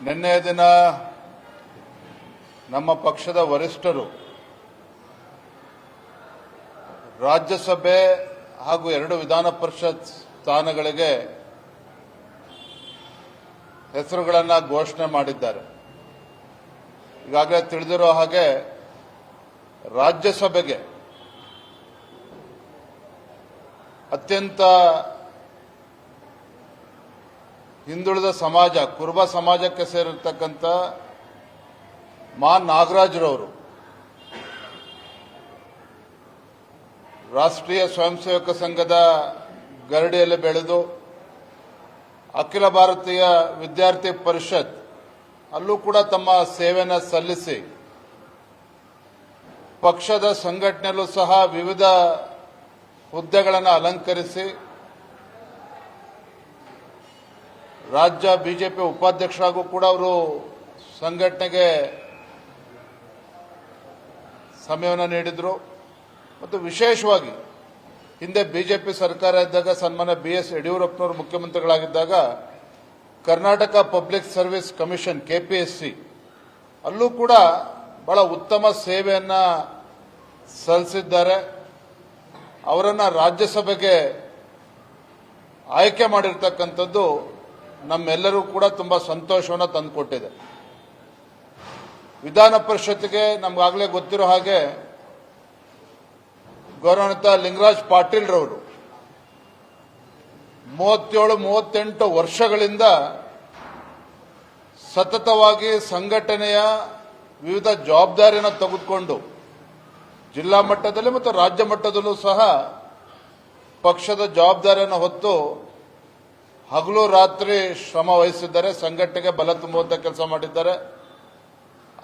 ನಿನ್ನೆ ದಿನ ನಮ್ಮ ಪಕ್ಷದ ವರಿಷ್ಠರು ರಾಜ್ಯಸಭೆ ಹಾಗೂ 2 ವಿಧಾನ ಪರಿಷತ್ ಸ್ಥಾನಗಳಿಗೆ ಹೆಸರುಗಳನ್ನು ಘೋಷಣೆ ಮಾಡಿದ್ದಾರೆ. ಈಗಾಗಲೇ ತಿಳಿದಿರೋ ಹಾಗೆ ರಾಜ್ಯಸಭೆಗೆ ಅತ್ಯಂತ ಹಿಂದುಳಿದ ಸಮಾಜ ಕುರುಬ ಸಮಾಜಕ್ಕೆ ಸೇರಿರ್ತಕ್ಕಂಥ ಮಾ ನಾಗರಾಜ್ರವರು ರಾಷ್ಟ್ರೀಯ ಸ್ವಯಂ ಸೇವಕ ಸಂಘದ ಗರಡಿಯಲ್ಲಿ ಬೆಳೆದು ಅಖಿಲ ಭಾರತೀಯ ವಿದ್ಯಾರ್ಥಿ ಪರಿಷತ್ ಅಲ್ಲೂ ಕೂಡ ತಮ್ಮ ಸೇವೆಯನ್ನು ಸಲ್ಲಿಸಿ ಪಕ್ಷದ ಸಂಘಟನೆಯಲ್ಲೂ ಸಹ ವಿವಿಧ ಹುದ್ದೆಗಳನ್ನು ಅಲಂಕರಿಸಿ ರಾಜ್ಯ ಬಿಜೆಪಿ ಉಪಾಧ್ಯಕ್ಷರಾಗೂ ಕೂಡ ಅವರು ಸಂಘಟನೆಗೆ ಸಮಯವನ್ನು ನೀಡಿದರು. ಮತ್ತು ವಿಶೇಷವಾಗಿ ಹಿಂದೆ ಬಿಜೆಪಿ ಸರ್ಕಾರ ಇದ್ದಾಗ ಸನ್ಮಾನ್ಯ BS ಯಡಿಯೂರಪ್ಪನವರು ಮುಖ್ಯಮಂತ್ರಿಗಳಾಗಿದ್ದಾಗ Karnataka public service commission KPSC ಅಲ್ಲೂ ಕೂಡ ಬಹಳ ಉತ್ತಮ ಸೇವೆಯನ್ನು ಸಲ್ಲಿಸಿದ್ದಾರೆ. ಅವರನ್ನು ರಾಜ್ಯಸಭೆಗೆ ಆಯ್ಕೆ ಮಾಡಿರ್ತಕ್ಕಂಥದ್ದು ನಮ್ಮೆಲ್ಲರೂ ಕೂಡ ತುಂಬಾ ಸಂತೋಷವನ್ನು ತಂದುಕೊಟ್ಟಿದೆ. ವಿಧಾನ ಪರಿಷತ್ಗೆ ನಮಗಾಗಲೇ ಗೊತ್ತಿರೋ ಹಾಗೆ ಗೌರವಾನ್ವಿತ ಲಿಂಗರಾಜ್ ಪಾಟೀಲ್ ರವರು 37-38 ವರ್ಷಗಳಿಂದ ಸತತವಾಗಿ ಸಂಘಟನೆಯ ವಿವಿಧ ಜವಾಬ್ದಾರಿಯನ್ನು ತೆಗೆದುಕೊಂಡು ಜಿಲ್ಲಾ ಮಟ್ಟದಲ್ಲಿ ಮತ್ತು ರಾಜ್ಯ ಮಟ್ಟದಲ್ಲೂ ಸಹ ಪಕ್ಷದ ಜವಾಬ್ದಾರಿಯನ್ನು ಹೊತ್ತು ಹಗಲು ರಾತ್ರಿ ಶ್ರಮ ವಹಿಸಿದ್ದಾರೆ. ಸಂಘಟನೆಗೆ ಬಲ ತುಂಬುವಂತ ಕೆಲಸ ಮಾಡಿದ್ದಾರೆ.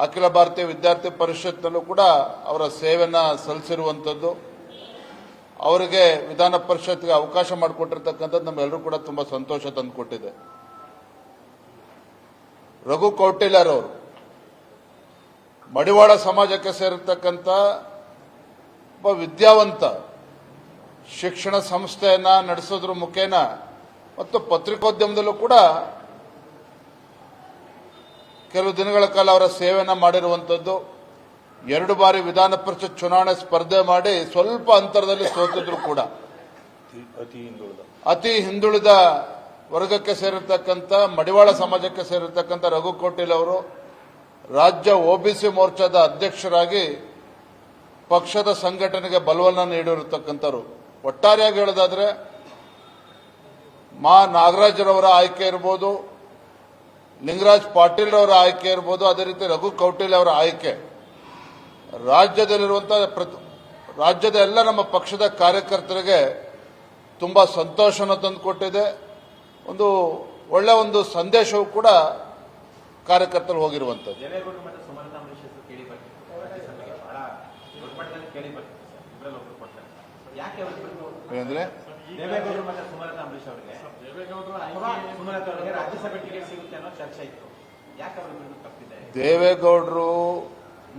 ಅಖಿಲ ಭಾರತೀಯ ವಿದ್ಯಾರ್ಥಿ ಪರಿಷತ್ನಲ್ಲೂ ಕೂಡ ಅವರ ಸೇವೆಯನ್ನು ಸಲ್ಲಿಸಿರುವಂಥದ್ದು, ಅವರಿಗೆ ವಿಧಾನ ಪರಿಷತ್ಗೆ ಅವಕಾಶ ಮಾಡಿಕೊಟ್ಟಿರ್ತಕ್ಕಂಥದ್ದು ನಮ್ಮೆಲ್ಲರೂ ಕೂಡ ತುಂಬಾ ಸಂತೋಷ ತಂದುಕೊಟ್ಟಿದೆ. ರಘು ಕೌಟಿಲ್ಯರವರು ಮಡಿವಾಳ ಸಮಾಜಕ್ಕೆ ಸೇರಿರ್ತಕ್ಕಂಥ ಒಬ್ಬ ವಿದ್ಯಾವಂತ, ಶಿಕ್ಷಣ ಸಂಸ್ಥೆಯನ್ನ ನಡೆಸೋದ್ರ ಮುಖೇನ ಮತ್ತು ಪತ್ರಿಕೋದ್ಯಮದಲ್ಲೂ ಕೂಡ ಕೆಲವು ದಿನಗಳ ಕಾಲ ಅವರ ಸೇವೆಯನ್ನು ಮಾಡಿರುವಂಥದ್ದು. 2 ಬಾರಿ ವಿಧಾನ ಪರಿಷತ್ ಚುನಾವಣೆ ಸ್ಪರ್ಧೆ ಮಾಡಿ ಸ್ವಲ್ಪ ಅಂತರದಲ್ಲಿ ಸೋತಿದ್ರು ಕೂಡ ಅತಿ ಹಿಂದುಳಿದ ವರ್ಗಕ್ಕೆ ಸೇರಿರ್ತಕ್ಕಂಥ ಮಡಿವಾಳ ಸಮಾಜಕ್ಕೆ ಸೇರಿರ್ತಕ್ಕಂಥ ರಘು ಕೌಟಿಲ್ ಅವರು ರಾಜ್ಯ OBC ಮೋರ್ಚಾದ ಅಧ್ಯಕ್ಷರಾಗಿ ಪಕ್ಷದ ಸಂಘಟನೆಗೆ ಬಲವನ್ನು ನೀಡಿರತಕ್ಕಂಥವ್ರು. ಒಟ್ಟಾರೆಯಾಗಿ ಹೇಳೋದಾದ್ರೆ ಮಾ ನಾಗರಾಜ್ರವರ ಆಯ್ಕೆ ಇರ್ಬೋದು, ಲಿಂಗರಾಜ್ ಪಾಟೀಲ್ ಅವರ ಆಯ್ಕೆ ಇರ್ಬೋದು, ಅದೇ ರೀತಿ ರಘು ಕೌಟಿಲ್ ಅವರ ಆಯ್ಕೆ ರಾಜ್ಯದ ಎಲ್ಲ ನಮ್ಮ ಪಕ್ಷದ ಕಾರ್ಯಕರ್ತರಿಗೆ ತುಂಬಾ ಸಂತೋಷವನ್ನು ತಂದುಕೊಟ್ಟಿದೆ. ಒಳ್ಳೆ ಒಂದು ಸಂದೇಶವೂ ಕೂಡ ಕಾರ್ಯಕರ್ತರು ಹೋಗಿರುವಂತದ್ದು. ಏನಂದ್ರೆ ದೇವೇಗೌಡರು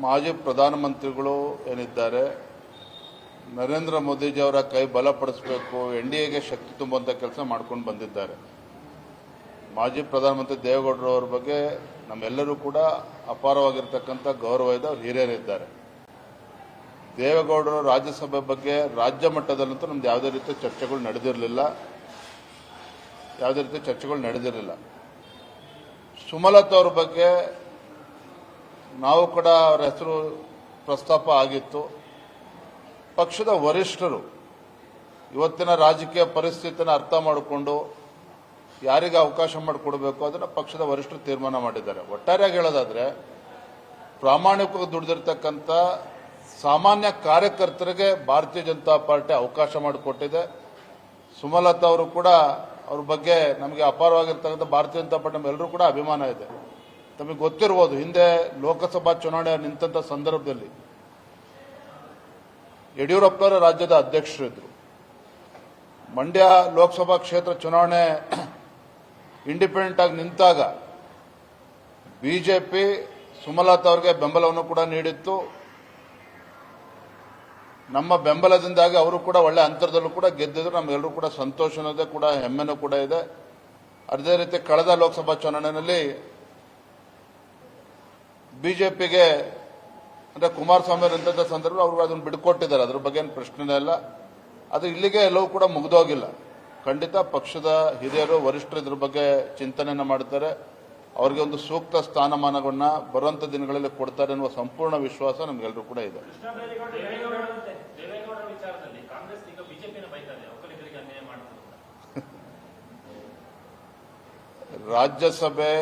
ಮಾಜಿ ಪ್ರಧಾನಮಂತ್ರಿಗಳು ಏನಿದ್ದಾರೆ, ನರೇಂದ್ರ ಮೋದಿಜಿಯವರ ಕೈ ಬಲಪಡಿಸಬೇಕು, NDAಗೆ ಶಕ್ತಿ ತುಂಬುವಂತ ಕೆಲಸ ಮಾಡ್ಕೊಂಡು ಬಂದಿದ್ದಾರೆ. ಮಾಜಿ ಪ್ರಧಾನಮಂತ್ರಿ ದೇವೇಗೌಡರು ಅವರ ಬಗ್ಗೆ ನಮ್ಮೆಲ್ಲರೂ ಕೂಡ ಅಪಾರವಾಗಿರ್ತಕ್ಕಂಥ ಗೌರವ ಇದೆ. ಅವರು ಹಿರಿಯರಿದ್ದಾರೆ. ದೇವೇಗೌಡರು ರಾಜ್ಯಸಭೆ ಬಗ್ಗೆ ರಾಜ್ಯ ಮಟ್ಟದಲ್ಲಂತೂ ನಮ್ದು ಯಾವುದೇ ರೀತಿಯ ಚರ್ಚೆಗಳು ನಡೆದಿರಲಿಲ್ಲ. ಸುಮಲತಾ ಅವ್ರ ಬಗ್ಗೆ ನಾವು ಕೂಡ ಅವರ ಹೆಸರು ಪ್ರಸ್ತಾಪ ಆಗಿತ್ತು. ಪಕ್ಷದ ವರಿಷ್ಠರು ಇವತ್ತಿನ ರಾಜಕೀಯ ಪರಿಸ್ಥಿತಿಯನ್ನು ಅರ್ಥ ಮಾಡಿಕೊಂಡು ಯಾರಿಗೆ ಅವಕಾಶ ಮಾಡಿಕೊಡಬೇಕು ಅದನ್ನು ಪಕ್ಷದ ವರಿಷ್ಠರು ತೀರ್ಮಾನ ಮಾಡಿದ್ದಾರೆ. ಒಟ್ಟಾರೆಯಾಗಿ ಹೇಳೋದಾದ್ರೆ ಪ್ರಾಮಾಣಿಕವಾಗಿ ದುಡಿದಿರ್ತಕ್ಕಂಥ ಸಾಮಾನ್ಯ ಕಾರ್ಯಕರ್ತರಿಗೆ ಭಾರತೀಯ ಜನತಾ ಪಾರ್ಟಿ ಅವಕಾಶ ಮಾಡಿಕೊಟ್ಟಿದೆ. ಸುಮಲತಾ ಅವರು ಕೂಡ ಅವ್ರ ಬಗ್ಗೆ ನಮಗೆ ಅಪಾರವಾಗಿರ್ತಕ್ಕಂಥ ಭಾರತೀಯ ಜನತಾ ಪಾರ್ಟಿ ನಮ್ಮೆಲ್ಲರೂ ಕೂಡ ಅಭಿಮಾನ ಇದೆ. ತಮಗೆ ಗೊತ್ತಿರಬಹುದು, ಹಿಂದೆ ಲೋಕಸಭಾ ಚುನಾವಣೆ ನಿಂತ ಸಂದರ್ಭದಲ್ಲಿ ಯಡಿಯೂರಪ್ಪನವರ ರಾಜ್ಯದ ಅಧ್ಯಕ್ಷರಿದ್ದರು. ಮಂಡ್ಯ ಲೋಕಸಭಾ ಕ್ಷೇತ್ರ ಚುನಾವಣೆ ಇಂಡಿಪೆಂಡೆಂಟ್ ಆಗಿ ನಿಂತಾಗ ಬಿಜೆಪಿ ಸುಮಲತಾ ಅವರಿಗೆ ಬೆಂಬಲವನ್ನು ಕೂಡ ನೀಡಿತ್ತು. ನಮ್ಮ ಬೆಂಬಲದಿಂದಾಗಿ ಅವರು ಕೂಡ ಒಳ್ಳೆ ಅಂತರದಲ್ಲೂ ಕೂಡ ಗೆದ್ದಿದ್ರು. ನಮ್ಮೆಲ್ಲರೂ ಕೂಡ ಸಂತೋಷನೂ ಇದೆ, ಕೂಡ ಹೆಮ್ಮೆನೂ ಕೂಡ ಇದೆ. ಅದೇ ರೀತಿ ಕಳೆದ ಲೋಕಸಭಾ ಚುನಾವಣೆಯಲ್ಲಿ ಬಿಜೆಪಿಗೆ ಅಂದ್ರೆ ಕುಮಾರಸ್ವಾಮಿ ಅವರಂತ ಸಂದರ್ಭ ಅವ್ರಿಗೆ ಅದನ್ನು ಬಿಡ್ಕೊಟ್ಟಿದ್ದಾರೆ. ಅದ್ರ ಬಗ್ಗೆ ಏನು ಪ್ರಶ್ನೆನೇ ಇಲ್ಲ. ಅದು ಇಲ್ಲಿಗೆ ಎಲ್ಲವೂ ಕೂಡ ಮುಗಿದೋಗಿಲ್ಲ. ಖಂಡಿತ ಪಕ್ಷದ ಹಿರಿಯರು ವರಿಷ್ಠರು ಇದ್ರ ಬಗ್ಗೆ ಚಿಂತನೆಯನ್ನು ಮಾಡ್ತಾರೆ. ಅವರಿಗೆ ಒಂದು ಸೂಕ್ತ ಸ್ಥಾನಮಾನಗಳನ್ನ ಬರುವಂತ ದಿನಗಳಲ್ಲಿ ಕೊಡ್ತಾರೆ ಅನ್ನುವ ಸಂಪೂರ್ಣ ವಿಶ್ವಾಸ ನಮ್ಗೆಲ್ಲರೂ ಕೂಡ ಇದೆ. ರಾಜ್ಯಸಭೆ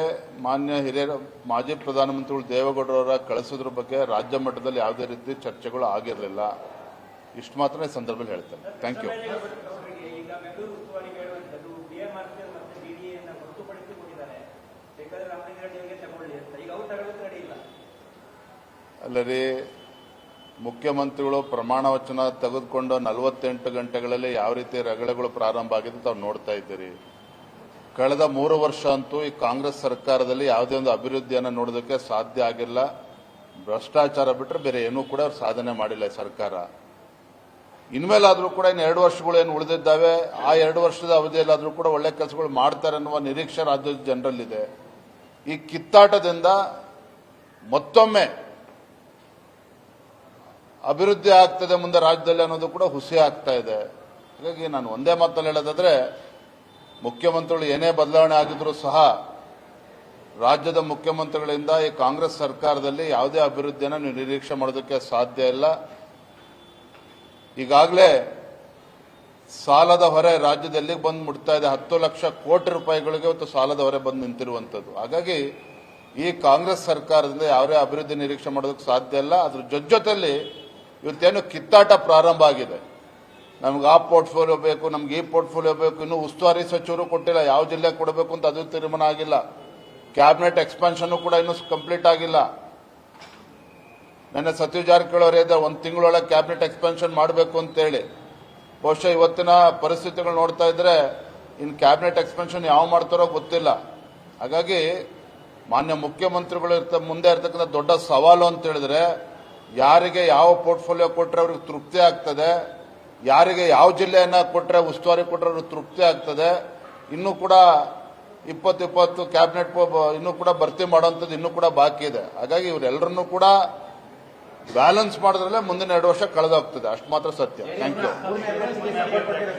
ಮಾನ್ಯ ಹಿರಿಯರ ಮಾಜಿ ಪ್ರಧಾನಮಂತ್ರಿಗಳು ದೇವೇಗೌಡರವರ ಕಳಿಸೋದ್ರ ಬಗ್ಗೆ ರಾಜ್ಯ ಮಟ್ಟದಲ್ಲಿ ಯಾವುದೇ ರೀತಿ ಚರ್ಚೆಗಳು ಆಗಿರಲಿಲ್ಲ. ಇಷ್ಟು ಮಾತ್ರ ಈ ಸಂದರ್ಭದಲ್ಲಿ ಹೇಳ್ತೇನೆ. Thank you. ಅಲ್ಲರಿ, ಮುಖ್ಯಮಂತ್ರಿಗಳು ಪ್ರಮಾಣ ವಚನ ತೆಗೆದುಕೊಂಡು 48 ಗಂಟೆಗಳಲ್ಲಿ ಯಾವ ರೀತಿ ರಗಳೆಗಳು ಪ್ರಾರಂಭ ಆಗಿದೆ ತಾವು ನೋಡ್ತಾ ಇದ್ದೀರಿ. ಕಳೆದ 3 ವರ್ಷ ಅಂತೂ ಈ ಕಾಂಗ್ರೆಸ್ ಸರ್ಕಾರದಲ್ಲಿ ಯಾವುದೇ ಒಂದು ಅಭಿವೃದ್ಧಿಯನ್ನು ನೋಡೋದಕ್ಕೆ ಸಾಧ್ಯ ಆಗಿಲ್ಲ. ಭ್ರಷ್ಟಾಚಾರ ಬಿಟ್ಟರೆ ಬೇರೆ ಏನೂ ಕೂಡ ಸಾಧನೆ ಮಾಡಿಲ್ಲ ಈ ಸರ್ಕಾರ. ಇನ್ಮೇಲಾದ್ರೂ ಕೂಡ ಇನ್ನು 2 ವರ್ಷಗಳು ಏನು ಉಳಿದಿದ್ದಾವೆ, ಆ 2 ವರ್ಷದ ಅವಧಿಯಲ್ಲಾದ್ರೂ ಕೂಡ ಒಳ್ಳೆ ಕೆಲಸಗಳು ಮಾಡ್ತಾರೆ ಅನ್ನುವ ನಿರೀಕ್ಷೆ ರಾಜ್ಯದ ಜನರಲ್ಲಿದೆ. ಈ ಕಿತ್ತಾಟದಿಂದ ಮತ್ತೊಮ್ಮೆ ಅಭಿವೃದ್ಧಿ ಆಗ್ತದೆ ಮುಂದೆ ರಾಜ್ಯದಲ್ಲಿ ಅನ್ನೋದು ಕೂಡ ಹುಸಿ ಆಗ್ತಾ ಇದೆ. ಹಾಗಾಗಿ ನಾನು ಒಂದೇ ಮಾತಲ್ಲಿ ಹೇಳೋದಾದ್ರೆ, ಮುಖ್ಯಮಂತ್ರಿಗಳು ಏನೇ ಬದಲಾವಣೆ ಆಗಿದ್ರೂ ಸಹ ರಾಜ್ಯದ ಮುಖ್ಯಮಂತ್ರಿಗಳಿಂದ ಈ ಕಾಂಗ್ರೆಸ್ ಸರ್ಕಾರದಲ್ಲಿ ಯಾವುದೇ ಅಭಿವೃದ್ಧಿಯನ್ನು ನೀವು ನಿರೀಕ್ಷೆ ಮಾಡೋದಕ್ಕೆ ಸಾಧ್ಯ ಇಲ್ಲ. ಈಗಾಗಲೇ ಸಾಲದ ಹೊರೆ ರಾಜ್ಯದಲ್ಲಿ ಬಂದು ಮುಟ್ತಾ ಇದೆ. 10 ಲಕ್ಷ ಕೋಟಿ ರೂಪಾಯಿಗಳಿಗೆ ಇವತ್ತು ಸಾಲದ ಹೊರೆ ಬಂದು ನಿಂತಿರುವಂತದ್ದು. ಹಾಗಾಗಿ ಈ ಕಾಂಗ್ರೆಸ್ ಸರ್ಕಾರದಿಂದ ಯಾವುದೇ ಅಭಿವೃದ್ಧಿ ನಿರೀಕ್ಷೆ ಮಾಡೋದಕ್ಕೆ ಸಾಧ್ಯ ಇಲ್ಲ. ಅದ್ರ ಜೊತೆಯಲ್ಲಿ ಇವತ್ತೇನು ಕಿತ್ತಾಟ ಪ್ರಾರಂಭ ಆಗಿದೆ. ನಮ್ಗೆ ಆ ಪೋರ್ಟ್ಫೋಲಿಯೋ ಬೇಕು, ನಮ್ಗೆ ಈ ಪೋರ್ಟ್ಫೋಲಿಯೋ ಬೇಕು, ಇನ್ನೂ ಉಸ್ತುವಾರಿ ಸಚಿವರು ಕೊಟ್ಟಿಲ್ಲ, ಯಾವ ಜಿಲ್ಲೆಗೆ ಕೊಡಬೇಕು ಅಂತ ಅದು ತೀರ್ಮಾನ ಆಗಿಲ್ಲ. ಕ್ಯಾಬಿನೆಟ್ ಎಕ್ಸ್ಪಾನ್ಷನ್ ಕೂಡ ಇನ್ನೂ ಕಂಪ್ಲೀಟ್ ಆಗಿಲ್ಲ. ನನ್ನ ಸತೀಶ್ ಜಾರಕಿಹೊಳಿ ಅವರೇ 1 ತಿಂಗಳೊಳಗೆ ಕ್ಯಾಬಿನೆಟ್ ಎಕ್ಸ್ಪಾನ್ಷನ್ ಮಾಡಬೇಕು ಅಂತೇಳಿ. ಬಹುಶಃ ಇವತ್ತಿನ ಪರಿಸ್ಥಿತಿಗಳು ನೋಡ್ತಾ ಇದ್ರೆ ಇನ್ನು ಕ್ಯಾಬಿನೆಟ್ ಎಕ್ಸ್ಪಾನ್ಷನ್ ಯಾವ ಮಾಡ್ತಾರೋ ಗೊತ್ತಿಲ್ಲ. ಹಾಗಾಗಿ ಮಾನ್ಯ ಮುಖ್ಯಮಂತ್ರಿಗಳು ಮುಂದೆ ಇರ್ತಕ್ಕಂಥ ದೊಡ್ಡ ಸವಾಲು ಅಂತ ಹೇಳಿದ್ರೆ, ಯಾರಿಗೆ ಯಾವ ಪೋರ್ಟ್ಫೋಲಿಯೋ ಕೊಟ್ಟರೆ ಅವ್ರಿಗೆ ತೃಪ್ತಿ ಆಗ್ತದೆ, ಯಾರಿಗೆ ಯಾವ ಜಿಲ್ಲೆಯನ್ನ ಕೊಟ್ಟರೆ ಉಸ್ತುವಾರಿ ಕೊಟ್ಟರೆ ಅವ್ರಿಗೆ ತೃಪ್ತಿ ಆಗ್ತದೆ. ಇನ್ನೂ ಕೂಡ 20 ಕ್ಯಾಬಿನೆಟ್ ಇನ್ನೂ ಕೂಡ ಭರ್ತಿ ಮಾಡುವಂಥದ್ದು ಇನ್ನೂ ಕೂಡ ಬಾಕಿ ಇದೆ. ಹಾಗಾಗಿ ಇವರೆಲ್ಲರನ್ನೂ ಕೂಡ ಬ್ಯಾಲೆನ್ಸ್ ಮಾಡಿದ್ರಲ್ಲೇ ಮುಂದಿನ 2 ವರ್ಷ ಕಳೆದೋಗ್ತದೆ. ಅಷ್ಟು ಮಾತ್ರ ಸತ್ಯ. Thank you.